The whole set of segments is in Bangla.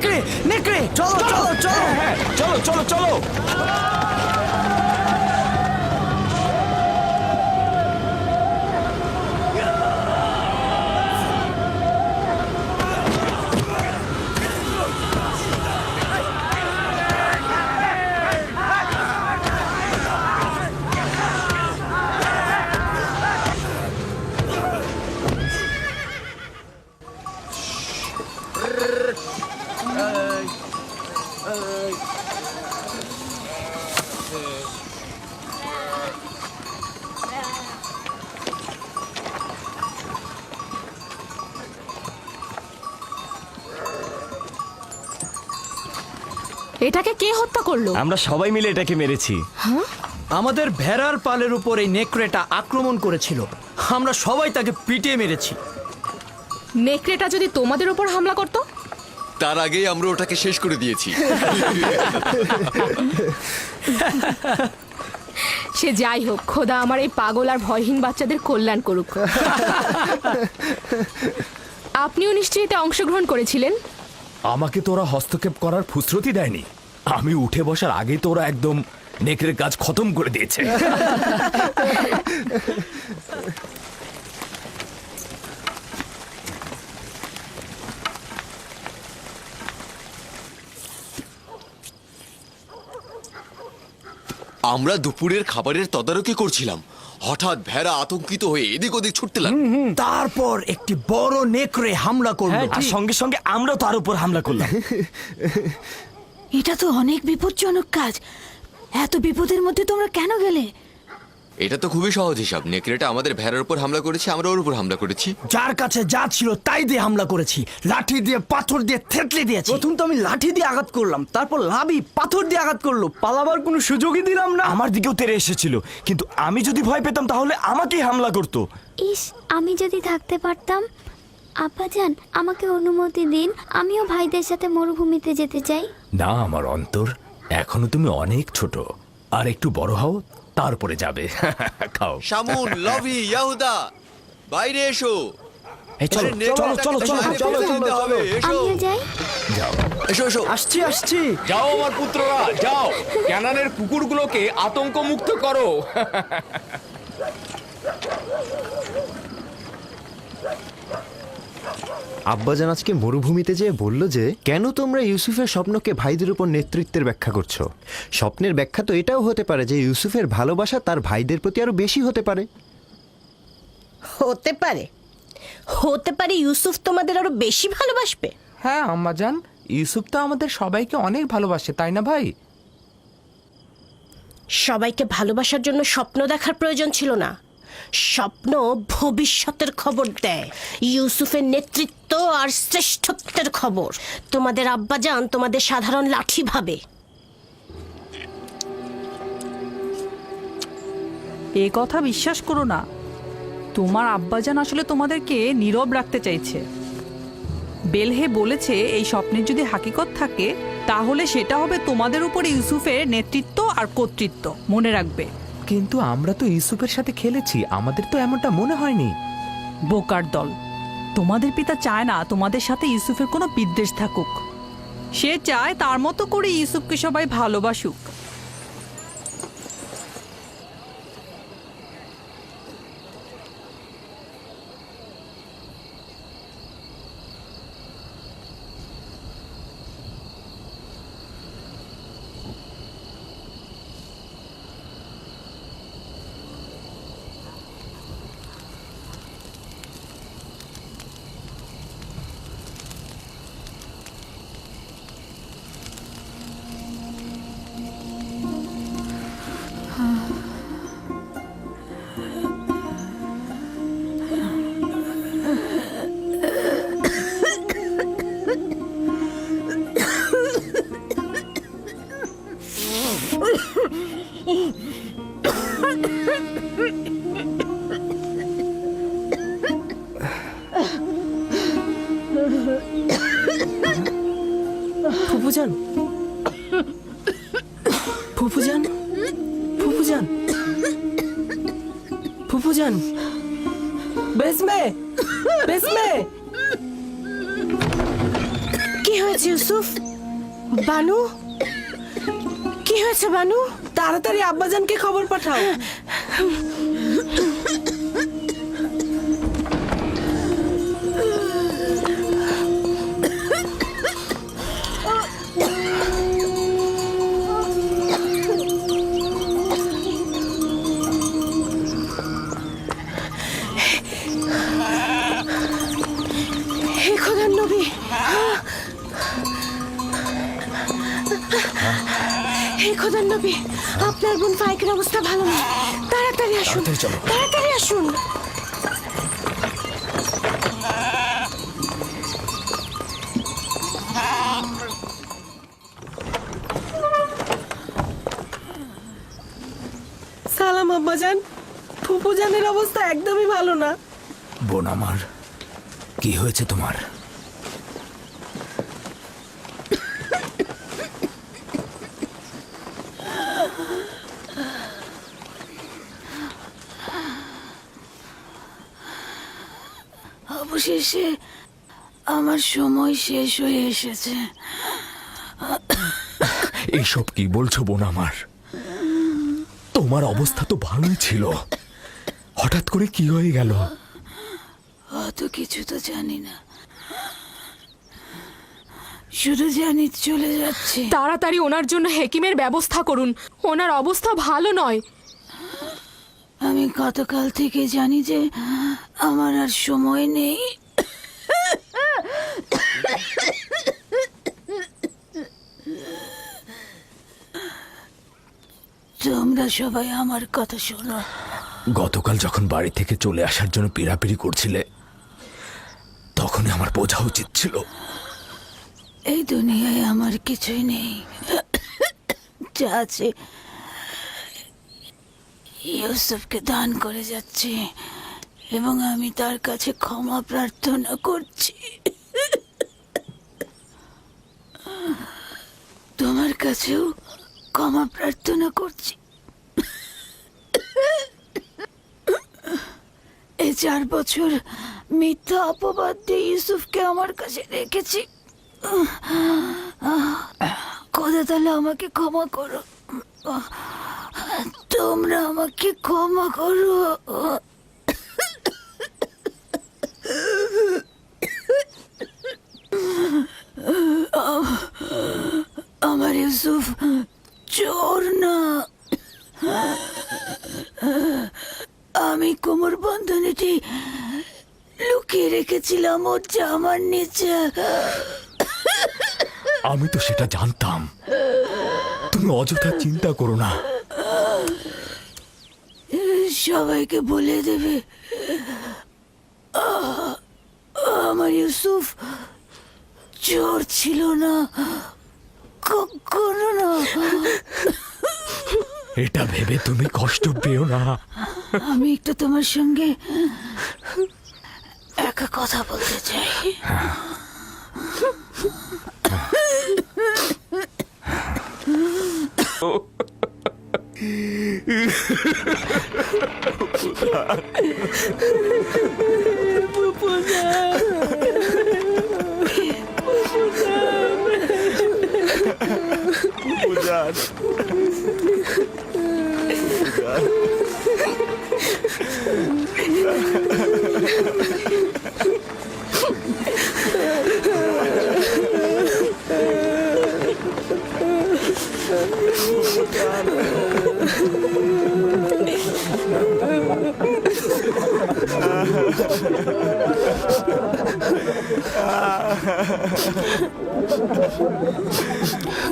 নেকড়ে নেকড়ে চলো চলো চলো হ্যাঁ চলো চলো চলো। এটাকে কে হত্যা করলো? আমরা সবাই মিলে এটাকে মেরেছি। আমাদের ভেড়ার পালের উপর এই নেকড়েটা আক্রমণ করেছিল, আমরা সবাই তাকে পিটিয়ে মেরেছি। নেকড়েটা যদি তোমাদের উপর হামলা করতো? তার আগেই আমরা ওটাকে শেষ করে দিয়েছি। সে যাই হোক, খোদা আমার এই পাগল আর ভয়হীন বাচ্চাদের কল্যাণ করুক। আপনিও নিশ্চয়ই এতে অংশগ্রহণ করেছিলেন? আমাকে তোরা হস্তক্ষেপ করার ফুসরতি দেয়নি। আমি উঠে বসার আগেই তোরা একদম নেকড়ের কাজ খতম করে দিয়েছে। আমরা দুপুরের খাবারের তদারকি করছিলাম, হঠাৎ ভেড়া আতঙ্কিত হয়ে এদিক ওদিক ছুটতে লাগলো। তারপর একটি বড় নেকড়ে হামলা করলো। আর সঙ্গে সঙ্গে আমরাও তার উপর হামলা করলাম। এটা তো অনেক বিপজ্জনক কাজ। এত বিপদের মধ্যে তোমরা কেন গেলে? এটা তো খুবই সহজ হিসাব। নেকড়েটা আমাদের ভেড়ার উপর হামলা করেছে, আমরা ওর উপর হামলা করেছি। যার কাছে যা ছিল তাই দিয়ে হামলা করেছি, লাঠি দিয়ে পাথর দিয়ে থেতলে দিয়েছি। প্রথম তো আমি লাঠি দিয়ে আঘাত করলাম, তারপর লাভি পাথর দিয়ে আঘাত করলো, পালাবার কোনো সুযোগই দিলাম না। আমার দিকেও তেড়ে এসেছিল, কিন্তু আমি যদি ভয় পেতাম তাহলে আমাকেই হামলা করতো। ইস, আমি যদি থাকতে পারতাম। আব্বাজান, আমাকে অনুমতি দিন, আমিও ভাইদের সাথে মরুভূমিতে যেতে চাই। না আমার অন্তর, এখনো তুমি অনেক ছোট, আর একটু বড় হও তারপরে যাবে। খাও। শামুন, লভি, ইয়াহুদা, বাইরে এসো। এই চলো চলো চলো চলো চলো যেতে হবে, এসো আমিও যাই। এসো এসো। আসছি আসছি। যাও আমার পুত্ররা, যাও, ক্যানানের কুকুরগুলোকে আতঙ্ক মুক্ত করো। আব্বাজান আজকে মরুভূমিতে যেয়ে বলল যে কেন তোমরা ইউসুফের স্বপ্নকে ভাইদের উপর নেতৃত্বের ব্যাখ্যা করছো। স্বপ্নের ব্যাখ্যা তো এটাও হতে পারে যে ইউসুফের ভালোবাসা তার ভাইদের প্রতি আরো বেশি হতে পারে। হতে পারে, হতে পারে ইউসুফ তোমাদের আরো বেশি ভালোবাসবে। হ্যাঁ আম্মাজান, ইউসুফ তো আমাদের সবাইকে অনেক ভালোবাসে, তাই না ভাই? সবাইকে ভালোবাসার জন্য স্বপ্ন দেখার প্রয়োজন ছিল না। স্বপ্ন ভবিষ্যতের খবর দেয়, ইউসুফের নেতৃত্ব আর শ্রেষ্ঠত্বের খবর। তোমাদের আব্বাজান তোমাদের সাধারণ লাঠি ভাবে। এ কথা বিশ্বাস করো না। তোমার আব্বাজান আসলে তোমাদেরকে নীরব রাখতে চাইছে। বেলহে বলেছে এই স্বপ্নের যদি হাকিকত থাকে তাহলে সেটা হবে তোমাদের উপরে ইউসুফের নেতৃত্ব আর কর্তৃত্ব। মনে রাখবে। কিন্তু আমরা তো ইউসুফের সাথে খেলেছি, আমাদের তো এমনটা মনে হয়নি। বোকার দল, তোমাদের পিতা চায় না তোমাদের সাথে ইউসুফের কোনো বিদ্বেষ থাকুক। সে চায় তার মতো করে ইউসুফকে সবাই ভালোবাসুক। ফুফুজান, ফুফুজান, ফুফুজান, ফুফুজান, বেসমে, বেসমে। কি হয়েছে ইউসুফ? বানু, কি হয়েছে বানু? তাড়াতাড়ি আব্বাজানকে খবর পাঠাও। হে খোদার নবী, হে খোদার নবী, আপনার বোন ফাইকের অবস্থা ভালো না। তাড়াতাড়ি আসুন, তাড়াতাড়ি আসুন। সালাম আব্বাজান, ফুপুজানের অবস্থা একদমই ভালো না। বোন আমার, কি হয়েছে তোমার? অবশেষে আমার সময় শেষ হয়ে এসেছে। এইসব কি বলছো বোন আমার? তোমার অবস্থা তো ভালোই ছিল, হঠাৎ করে কি হয়ে গেল? অত কিছু তো জানি না, শুধু জানি চলে যাচ্ছে। তাড়াতাড়ি ওনার জন্য হেকিমের ব্যবস্থা করুন, ওনার অবস্থা ভালো নয়। আমি গতকাল থেকে জানি যে আমার আর সময় নেই। তোমরা সবাই আমার কথা শোনো। গতকাল যখন বাড়ি থেকে চলে আসার জন্য পিড়াপিড়ি করছিলে, তখনই আমার বোঝা উচিত ছিল। এই দুনিয়ায় আমার কিছুই নেই, যা আছে ইউসুফকে দান করে যাচ্ছি এবং আমি তার কাছে ক্ষমা প্রার্থনা করছি। তোমার কাছেও ক্ষমা প্রার্থনা করছি। এই 4 বছর মিথ্যা অপবাদ দিয়ে ইউসুফকে আমার কাছে রেখেছি। খোদা তাহলে আমাকে ক্ষমা করো, তোমরা আমাকে ক্ষমা করো। আমার ইউসুফ চোর না, আমি কোমর বন্ধনীটি লুকিয়ে রেখেছিলাম ওর জামার নিচে। আমি তো সেটা জানতাম, তুমি অযথা চিন্তা করো না। সবাইকে বলে দেবে আমার ইউসুফ চোর ছিল না, কখনো না। এটা ভেবে তুমি কষ্ট পেও না। আমি একটু তোমার সঙ্গে একা কথা বলতে চাই। বুঝান,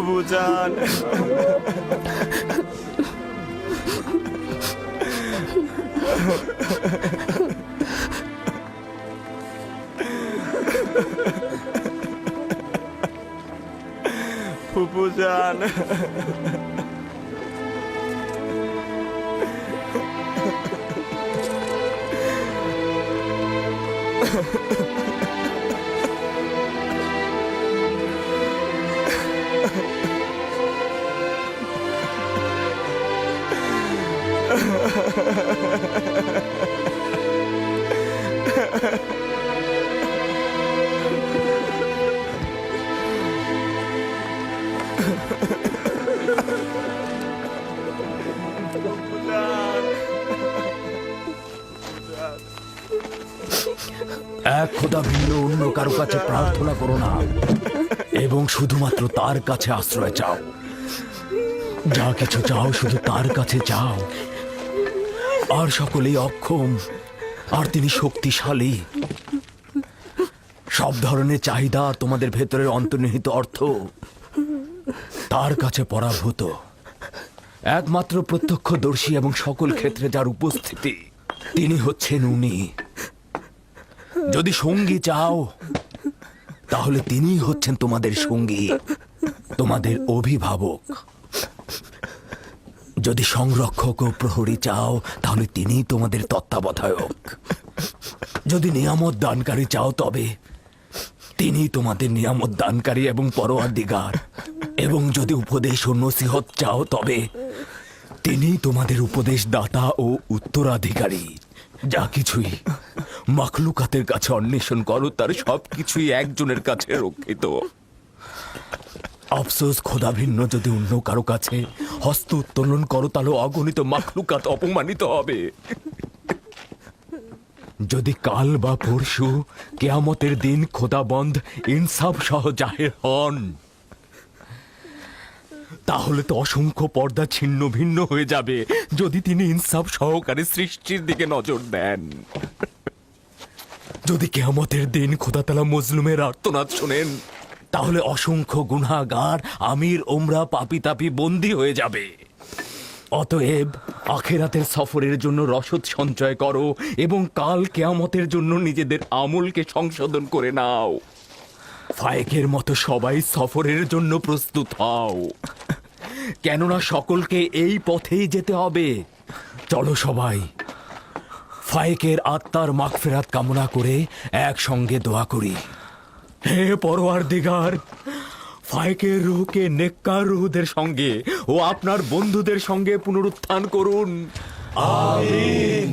বুঝান। এক খোদা ভিন্ন অন্য কারো কাছে প্রার্থনা করো না এবং শুধুমাত্র তার কাছে আশ্রয় চাও। যা কিছু চাও শুধু তার কাছে চাও। আর সকলেই অক্ষম, আর তিনি শক্তিশালী। সব ধরনের চাহিদা আর তোমাদের ভেতরের অন্তর্নিহিত অর্থ তার কাছে পরাভূত। একমাত্র প্রত্যক্ষদর্শী এবং সকল ক্ষেত্রে যার উপস্থিতি, তিনি হচ্ছেন উনি। যদি সঙ্গী চাও তাহলে তিনিই হচ্ছেন তোমাদের সঙ্গী, তোমাদের অভিভাবক। যদি সংরক্ষক ও প্রহরী চাও তাহলে তিনিই তোমাদের তত্ত্বাবধায়ক। যদি নিয়ামত দানকারী চাও তবে তিনি তোমাদের নিয়ামত দানকারী এবং পরওয়ারদিগার। এবং যদি উপদেশ ও নসিহত চাও তবে তিনি তোমাদের উপদেশ দাতা ও উত্তরাধিকারী। যা কিছুই মাখলুকাতের কাছে অন্বেষণ করো তার সবকিছুই একজনের কাছে রক্ষিত। আফসোস, খোদা ভিন্ন যদি অন্য কারো কাছে হস্ত উত্তোলন করো তাহলে অগণিত মাখলুকাত অপমানিত হবে। যদি কাল বা পরশু কেয়ামতের দিন খোদাবন্ধ ইনসাফ সহ জাহের হন তাহলে তো অসংখ্য পর্দা ছিন্ন ভিন্ন হয়ে যাবে যদি তিনি ইনসাফ সহকারে সৃষ্টির দিকে নজর দেন। যদি কেয়ামতের দিন খোদা তাআলা মজলুমের আর্তনাদ শোনেন তাহলে অসংখ্য গুনাহগার আমির ওমরা পাপি তাপি বন্দী হয়ে যাবে। অতএব আখেরাতের সফরের জন্য রসদ সঞ্চয় করো এবং কাল কেয়ামতের জন্য নিজেদের আমলকে সংশোধন করে নাও। ফায়েকের মতো সবাই সফরের জন্য প্রস্তুত হও, কেননা সকলকে এই পথেই যেতে হবে। চলো সবাই ফায়েকের আত্মার মাগফিরাত কামনা করে একসঙ্গে দোয়া করি। হে পরওয়ারদিগার, ফায়েকের রূহকে নেককার রূহদের সঙ্গে ও আপনার বন্ধুদের সঙ্গে পুনরুত্থান করুন। আমিন।